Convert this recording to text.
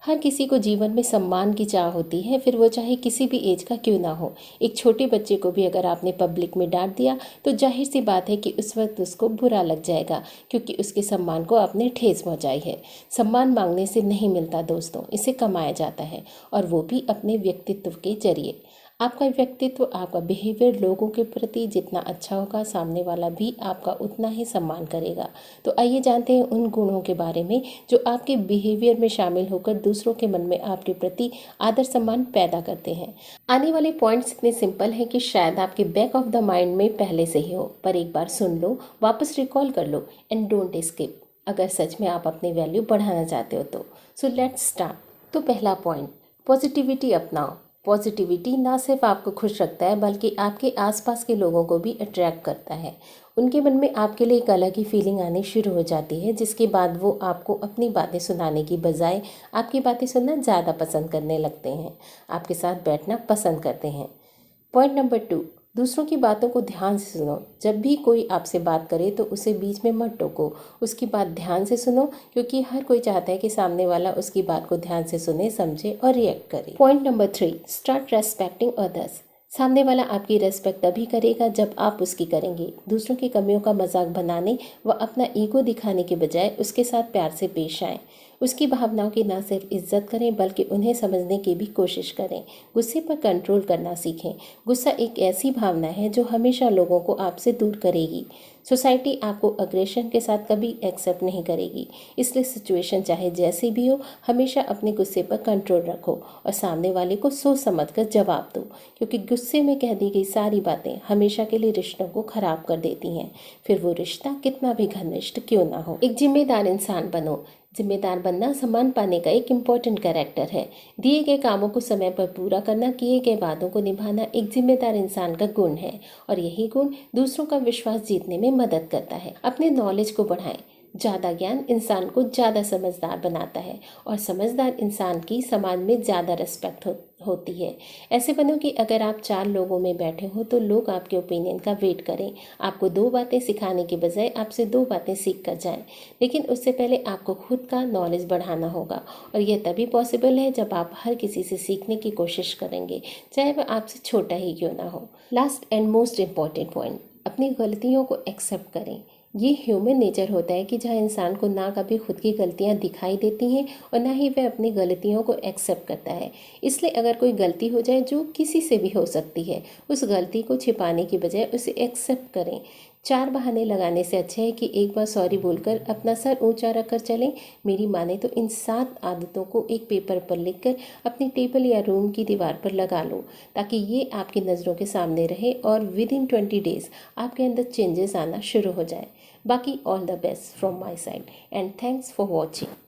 हर किसी को जीवन में सम्मान की चाह होती है, फिर वो चाहे किसी भी एज का क्यों ना हो। एक छोटे बच्चे को भी अगर आपने पब्लिक में डांट दिया तो जाहिर सी बात है कि उस वक्त उसको बुरा लग जाएगा, क्योंकि उसके सम्मान को आपने ठेस पहुंचाई है। सम्मान मांगने से नहीं मिलता दोस्तों, इसे कमाया जाता है, और वो भी अपने व्यक्तित्व के जरिए। आपका व्यक्तित्व, आपका बिहेवियर लोगों के प्रति जितना अच्छा होगा, सामने वाला भी आपका उतना ही सम्मान करेगा। तो आइए जानते हैं उन गुणों के बारे में जो आपके बिहेवियर में शामिल होकर दूसरों के मन में आपके प्रति आदर सम्मान पैदा करते हैं। आने वाले पॉइंट्स इतने सिंपल हैं कि शायद आपके बैक ऑफ द माइंड में पहले से ही हो, पर एक बार सुन लो, वापस रिकॉल कर लो एंड डोंट स्किप, अगर सच में आप अपनी वैल्यू बढ़ाना चाहते हो तो। So let's start. तो पहला पॉइंट, पॉजिटिविटी अपनाओ। पॉजिटिविटी ना सिर्फ आपको खुश रखता है बल्कि आपके आसपास के लोगों को भी अट्रैक्ट करता है। उनके मन में आपके लिए एक अलग ही फीलिंग आनी शुरू हो जाती है, जिसके बाद वो आपको अपनी बातें सुनाने की बजाय आपकी बातें सुनना ज़्यादा पसंद करने लगते हैं, आपके साथ बैठना पसंद करते हैं। पॉइंट नंबर 2, दूसरों की बातों को ध्यान से सुनो। जब भी कोई आपसे बात करे तो उसे बीच में मत टोको, उसकी बात ध्यान से सुनो, क्योंकि हर कोई चाहता है कि सामने वाला उसकी बात को ध्यान से सुने, समझे और रिएक्ट करे। Point number 3, start respecting others. सामने वाला आपकी रेस्पेक्ट तभी करेगा जब आप उसकी करेंगे। दूसरों की कमियों का मजाक बनाने व अपना ईगो दिखाने के बजाय उसके साथ प्यार से पेश आएं। उसकी भावनाओं की ना सिर्फ इज्जत करें बल्कि उन्हें समझने की भी कोशिश करें। गुस्से पर कंट्रोल करना सीखें। गुस्सा एक ऐसी भावना है जो हमेशा लोगों को आपसे दूर करेगी। सोसाइटी आपको अग्रेशन के साथ कभी एक्सेप्ट नहीं करेगी, इसलिए सिचुएशन चाहे जैसी भी हो, हमेशा अपने गुस्से पर कंट्रोल रखो और सामने वाले को सोच समझ कर जवाब दो, क्योंकि गुस्से में कह दी गई सारी बातें हमेशा के लिए रिश्तों को खराब कर देती हैं, फिर वो रिश्ता कितना भी घनिष्ठ क्यों ना हो। एक जिम्मेदार इंसान बनो। जिम्मेदार बनना सम्मान पाने का एक इम्पॉर्टेंट कैरेक्टर है। दिए गए कामों को समय पर पूरा करना, किए गए वादों को निभाना एक जिम्मेदार इंसान का गुण है, और यही गुण दूसरों का विश्वास जीतने में मदद करता है। अपने नॉलेज को बढ़ाएं। ज़्यादा ज्ञान इंसान को ज़्यादा समझदार बनाता है, और समझदार इंसान की समाज में ज़्यादा रिस्पेक्ट होती है। ऐसे बनो कि अगर आप 4 लोगों में बैठे हो तो लोग आपके ओपिनियन का वेट करें। आपको 2 बातें सिखाने के बजाय आपसे 2 बातें सीख कर जाएं। लेकिन उससे पहले आपको खुद का नॉलेज बढ़ाना होगा, और यह तभी पॉसिबल है जब आप हर किसी से सीखने की कोशिश करेंगे, चाहे वह आपसे छोटा ही क्यों ना हो। Last and most important point, अपनी गलतियों को एक्सेप्ट करें। ये ह्यूमन नेचर होता है कि जहाँ इंसान को ना कभी खुद की गलतियाँ दिखाई देती हैं और ना ही वह अपनी गलतियों को एक्सेप्ट करता है। इसलिए अगर कोई गलती हो जाए, जो किसी से भी हो सकती है, उस गलती को छिपाने की बजाय उसे एक्सेप्ट करें। 4 बहाने लगाने से अच्छा है कि एक बार सॉरी बोलकर अपना सर ऊंचा रखकर चलें। मेरी माने तो इन 7 आदतों को एक पेपर पर लिखकर अपनी टेबल या रूम की दीवार पर लगा लो, ताकि ये आपकी नज़रों के सामने रहे और विद इन 20 डेज आपके अंदर चेंजेस आना शुरू हो जाए। बाकी all the best from my side and thanks for watching.